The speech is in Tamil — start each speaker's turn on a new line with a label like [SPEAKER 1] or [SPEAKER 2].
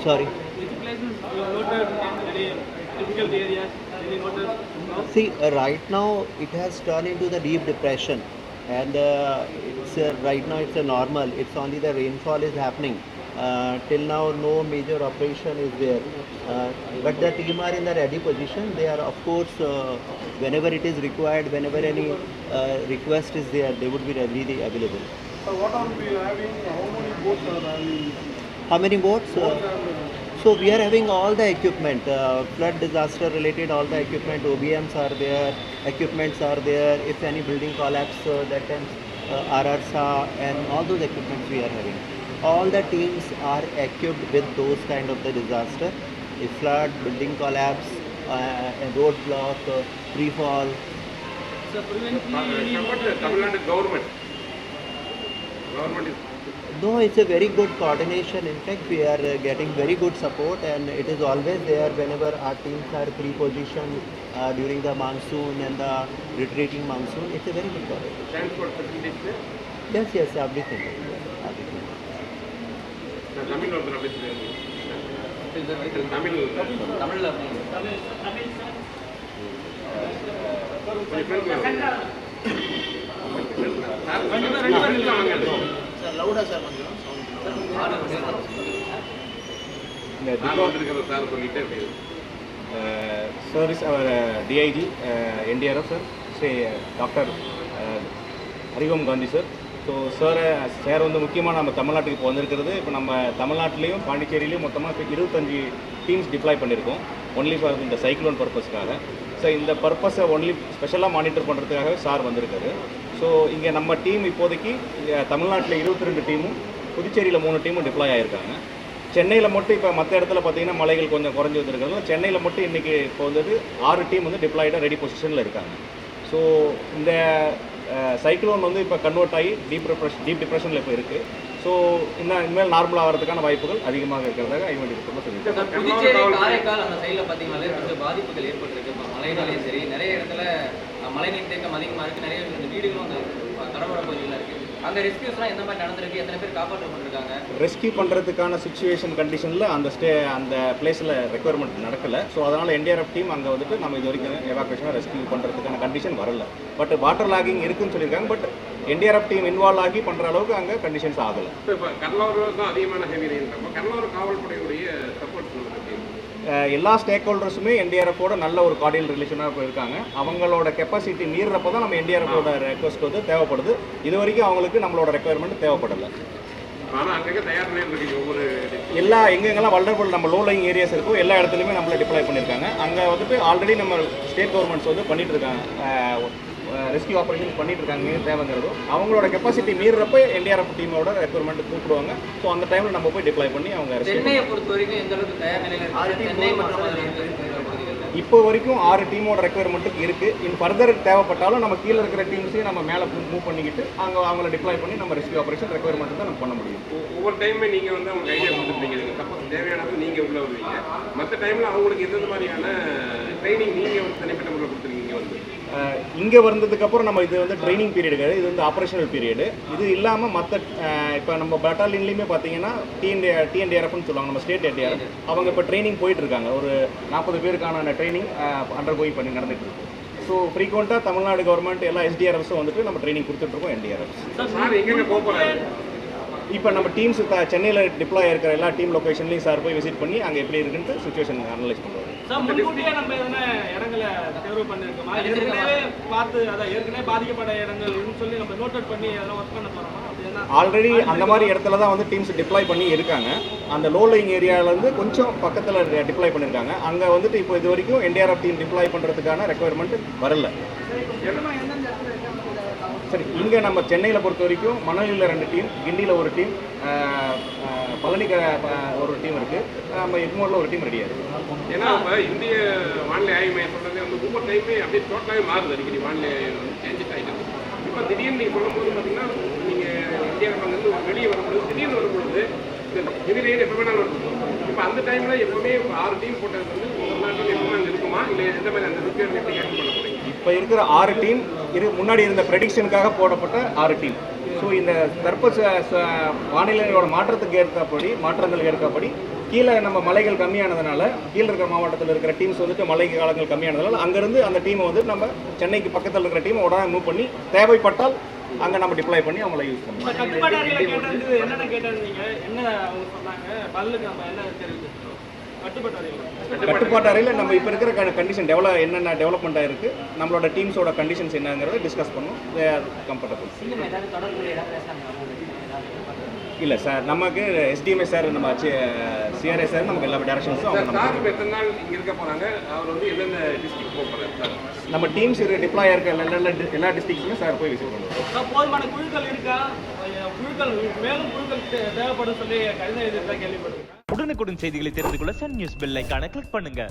[SPEAKER 1] Sorry.
[SPEAKER 2] Which places you noted any difficult areas? Any noted?
[SPEAKER 1] See, right now it has turned into the deep depression, and it's right now it's a normal. It's only the rainfall is happening. Till now, no major operation is there. But the team are in the ready position. They are, of course, whenever it is required, whenever any request is there, they would be readily available.
[SPEAKER 3] So what are we having? How many boats are having?
[SPEAKER 1] How many boats? So we are having all the equipment, flood disaster related, all the equipment, OBMs are there, equipments are there. If any building collapse, that time RRSA and all those equipments we are having. All the teams are equipped with those kind of the disaster. If flood, building collapse, a road block, free fall.
[SPEAKER 2] So previously, any
[SPEAKER 4] Tamil Nadu government is.
[SPEAKER 1] No, it's a very good coordination. In fact, we are getting very good support, and it is always there whenever our teams are pre-positioned during the monsoon and the retreating monsoon. It's a very good coordination.
[SPEAKER 4] Transport facilities there.
[SPEAKER 1] Yes, everything.
[SPEAKER 4] Tamil Nadu
[SPEAKER 5] Sir is our DIG, NDRF sir, Sri Dr. Arigam Gandhi sir. So sir வந்து முக்கியமாக நம்ம தமிழ்நாட்டுக்கு இப்போ வந்திருக்கிறது. இப்போ நம்ம தமிழ்நாட்டிலையும் பாண்டிச்சேரியிலையும் மொத்தமாக 25 டீம்ஸ் டிப்ளாய் பண்ணியிருக்கோம். ஒன்லி ஃபார் இந்த சைக்ளோன் பர்பஸ்க்காக. ஸோ இந்த பர்பஸை ஒன்லி ஸ்பெஷலாக மானிட்டர் பண்ணுறதுக்காகவே சார் வந்திருக்காரு. ஸோ இங்கே நம்ம டீம் இப்போதைக்கு தமிழ்நாட்டில் 22 டீமும், புதுச்சேரியில் 3 டீமும் டிப்ளாய் ஆகியிருக்காங்க. சென்னையில் மட்டும் இப்போ மற்ற இடத்துல பார்த்தீங்கன்னா மலைகள் கொஞ்சம் குறைஞ்சி வந்துருக்கிறதுனால சென்னையில் மட்டும் இன்றைக்கி இப்போ வந்து 6 டீம் வந்து டிப்ளாய்டாக ரெடி பொசிஷனில் இருக்காங்க. ஸோ இந்த சைக்ளோன் வந்து இப்போ கன்வெர்ட் ஆகி டீப் டிப்ரெஷனில் இப்போ இருக்குது. ஸோ இனிமேல் நார்மலாக ஆகிறதுக்கான வாய்ப்புகள் அதிகமாக இருக்கிறதாக ஐவெண்ட் சொல்லியிருக்காங்க.
[SPEAKER 6] புதுச்சேரி காரைக்கால் அந்த சைடில் பார்த்தீங்கன்னாலே கொஞ்சம் பாதிப்புகள் ஏற்பட்டிருக்கு. இப்போ மழைனாலையும் சரி, நிறைய இடத்துல மழைநீர் தேக்கம் அதிகமாக இருக்குது. நிறைய வீடுகளும் அந்த கடலோர பகுதியில் இருக்குது. அங்கே ரெஸ்கியூஸ்லாம் எந்த மாதிரி நடந்திருக்கு? எத்தனை பேர் காப்பாற்றப்பட்டிருக்காங்க?
[SPEAKER 5] ரெஸ்கியூ பண்ணுறதுக்கான சுச்சுவேஷன் கண்டிஷனில் அந்த பிளேஸில் ரெக்குயர்மெண்ட் நடக்கலை. ஸோ அதனால் என்டிஆர்எஃப் டீம் அங்கே வந்துட்டு நம்ம இது வரைக்கும் எவாக்குவேஷனாக ரெஸ்கியூ பண்ணுறதுக்கான கண்டிஷன் வரல. பட் வாட்டர் லாகிங் இருக்குன்னு சொல்லியிருக்காங்க. பட் என்டிஆர்எஃப் டீம் இன்வால்வ் ஆகி பண்ணுற அளவுக்கு அங்கே கண்டிஷன்ஸ் ஆகலை.
[SPEAKER 4] இப்போ கடலோரம் தான் அதிகமான ஹெவி ரெயின். கடலோர காவல்படையுடைய சப்போர்ட்
[SPEAKER 5] எல்லா ஸ்டேக் ஹோல்டர்ஸுமே என்டிஆர்எஃபோட நல்ல ஒரு கார்டியல் ரிலேஷனாக இருக்காங்க. அவங்களோட கெப்பாசிட்டி மீறப்போ தான் நம்ம என்டிஆர்எஃபோட ரெக்வஸ்ட் வந்து தேவைப்படுது. இது வரைக்கும் அவங்களுக்கு நம்மளோட ரெக்குயர்மெண்ட் தேவைப்படலை.
[SPEAKER 4] ஆனால் அங்கங்கே தயார் நிலையில் இருக்குது. ஒவ்வொரு
[SPEAKER 5] எல்லா எங்கெங்கெல்லாம் வல்னரபிள் நம்ம லோ லைங் ஏரியாஸ் இருக்கோ எல்லா இடத்துலையுமே நம்மளை டிப்ளாய் பண்ணியிருக்காங்க. அங்கே வந்துட்டு ஆல்ரெடி நம்ம ஸ்டேட் கவர்மெண்ட்ஸ் வந்து பண்ணிட்டு இருக்காங்க, ரெஸ்கியூ ஆப்ரேஷன் பண்ணிட்டு இருக்காங்க. தேவைங்கிறதோ அவங்களோட கெப்பாசிட்டி மீறப்போ என்டிஆர்எஃப் டீமோட ரெக்குயர்மெண்ட் கூப்பிடுவாங்க. ஸோ அந்த டைமில் நம்ம போய் டிப்ளாய் பண்ணி அவங்க
[SPEAKER 6] சென்னையை பொறுத்த வரைக்கும் எந்த அளவுக்கு தயார் நிலையில் இருக்கு? சென்னை மற்றும்
[SPEAKER 5] இப்போ வரைக்கும் 6 டீமோட ரெக்குயர்மெண்ட்டுக்கு இருக்குது. இன் ஃபர்தர் தேவைப்பட்டாலும் நம்ம கீழே இருக்கிற டீம்ஸையும் நம்ம மேலே மூவ் பண்ணிக்கிட்டு அவங்கள டிப்ளாய் பண்ணி நம்ம ரெஸ்கியூ ஆப்ரேஷன் ரெக்குயர்மெண்ட் தான் நம்ம பண்ண முடியும்.
[SPEAKER 4] ஒவ்வொரு டைமே நீங்கள் வந்து அவங்க ஐடியா கொடுத்துருப்பீங்க. நீங்கள் சப்போஸ் தேவையானது நீங்கள் உள்ளே வருவீங்க. மற்ற டைமில் அவங்களுக்கு எந்த மாதிரியான ட்ரைனிங் நீங்கள் வந்து தனிப்பட்ட முறையில் கொடுத்துருக்கீங்க வந்து
[SPEAKER 5] இங்கே வந்ததுக்கப்புறம் நம்ம இது வந்து ட்ரைனிங் பீரியட் கிடையாது, இது வந்து ஆப்ரேஷனல் பீரியடு. இது இல்லாமல் மற்ற இப்போ நம்ம பட்டாலியன்லேயுமே பார்த்தீங்கன்னா டிஎன்டிஆர்எஃப்னு சொல்லுவாங்க, நம்ம ஸ்டேட் என்டிஆர்எஃப். அவங்க இப்போ ட்ரைனிங் போயிட்டுருக்காங்க. ஒரு 40 பேருக்கான ட்ரைனிங் அண்டர்கோயிங் பண்ணி நடந்துட்டு இருக்கு. ஸோ ஃப்ரீக்வெண்ட்டாக தமிழ்நாடு கவர்மெண்ட் எல்லா எஸ்டிஆர்எஃப்ஸும் வந்துட்டு நம்ம ட்ரைனிங் கொடுத்துட்ருக்கோம். என்டிஆர்எஃப்
[SPEAKER 4] சார் எங்கெங்கே போகிறாரு?
[SPEAKER 5] இப்போ நம்ம டீம்ஸ் சென்னையில் டிப்ளாய் இருக்கிற எல்லா டீம் லொக்கேஷன்லையும் சார் போய் விசிட் பண்ணி அங்கே எப்படி இருக்குன்ட்டு சுச்சுவேஷன் அனலைஸ் பண்ணுவாங்க.
[SPEAKER 2] சார் முன்கூட்டியே நம்ம எதனா இடங்களை தேர்வு பண்ணியிருக்கோமா? ஏற்கனவே பார்த்து அதான் ஏற்கனவே பாதிக்கப்பட்ட இடங்கள் சொல்லி நம்ம நோட் அவுட் பண்ணி அதெல்லாம் ஒர்க் பண்ண போகிறோமா?
[SPEAKER 5] ஆல்ரெடி அந்த மாதிரி இடத்துல தான் வந்து டீம்ஸ் டிப்ளாய் பண்ணி இருக்காங்க. அந்த லோ லைங் ஏரியாவிலேருந்து கொஞ்சம் பக்கத்தில் டிப்ளாய் பண்ணியிருக்காங்க. அங்கே வந்துட்டு இப்போ இது வரைக்கும் என்டிஆர்எஃப் டீம் டிப்ளாய் பண்ணுறதுக்கான ரெக்குயர்மெண்ட் வரல. சரி, இங்கே நம்ம சென்னையில் பொறுத்த வரைக்கும் மணலியில் 2 டீம், கிண்டியில் ஒரு டீம், பழனிக்கு ஒரு டீம் இருக்குது, நம்ம எக்மோரில் ஒரு டீம் ரெடியாக இருக்குது.
[SPEAKER 4] ஏன்னா இப்போ இந்திய வானிலை ஆய்வு மையம் சொல்கிறது வந்து ஒவ்வொரு டைமே அப்படியே டோட்டலாகவே மாறுது. அடிக்கடி வானிலை வந்து சேஞ்சஸ் ஆகிட்டு இப்போ திடீர்னு நீங்கள் சொல்லும்போது பார்த்தீங்கன்னா நீங்கள் இந்தியாவிலேருந்து வெளியே வரும்பொழுது திடீர்னு வரும்பொழுது திடீர்னு எப்பவுமே நாள் வருது. இப்போ அந்த டைமில் எப்பவுமே 6 டீம் போட்டது வந்து ஒரு நாள் டீம் எப்பவுமே அங்கே இருக்குமா, இல்லை எந்த மாதிரி அந்த ரிப்பேர் எப்படி ஹேண்டில் பண்ண போகிறீங்க?
[SPEAKER 5] இப்போ இருக்கிற 6 டீம் முன்னாடி இருந்த ப்ரெடிக்ஷனுக்காக போடப்பட்ட 6 டீம். ஸோ இந்த தற்போது வானிலையோட மாற்றங்களுக்கு ஏற்கப்படி கீழே நம்ம மலைகள் கம்மியானதுனால கீழே இருக்கிற மாவட்டத்தில் இருக்கிற டீம்ஸ் வந்துட்டு மழை காலங்கள் கம்மியானதுனால அங்கேருந்து அந்த டீமை வந்து நம்ம சென்னைக்கு பக்கத்தில் இருக்கிற டீமை உடனே மூவ் பண்ணி தேவைப்பட்டால் அங்கே நம்ம டிப்ளாய் பண்ணி அவங்கள யூஸ்
[SPEAKER 2] இப்ப
[SPEAKER 5] பண்ணுவோம்.
[SPEAKER 2] கட்டுப்பாட்டு அறையில கேட்டது என்னென்ன கேட்டிருந்தீங்க, என்ன அவங்க சொன்னாங்க, பதிலுக்கு நம்ம என்ன தெரிவிச்சோம்? கட்டுப்பாட்டு அறையில
[SPEAKER 5] கட்டுப்பாட்டு அறையில் நம்ம இப்போ இருக்கிற கண்டிஷன் என்னென்ன டெவலப்மெண்ட் ஆயிருக்கு, நம்மளோட டீம்ஸோட கண்டிஷன்ஸ் என்னங்கிறத டிஸ்கஸ் பண்ணோம். They are comfortable. இல்லை சார், நமக்கு எஸ்டிஎம்ஏ சார், நம்ம சிஆர்ஏ சார் நமக்கு எல்லா டேரக்ஷன்ஸும் அவங்க
[SPEAKER 4] சார் இப்போ எத்தனை நாள் இங்கே இருக்க போகிறாங்க, அவர் வந்து எந்தெந்த டிஸ்ட்ரிக்ட் போக போகிறாரு சார்?
[SPEAKER 5] நம்ம டீம்ஸ் டிப்ளாய் இருக்க எல்லா டிஸ்ட்ரிக்ஸுமே சார் போய் விசிட் பண்ணுவோம்.
[SPEAKER 2] போதுமான குழுக்கள் இருக்கா? குழுக்கள் மேலும் குழுக்கள் தேவைப்படும் சொல்லி கடிதம் எழுதியிருக்கா கேள்விப்பட்டிருக்கேன்.
[SPEAKER 7] உடனுக்குடன் செய்திகளை தெரிந்து கொள்ள சன் நியூஸ் பெல் ஐகானை கிளிக் பண்ணுங்க.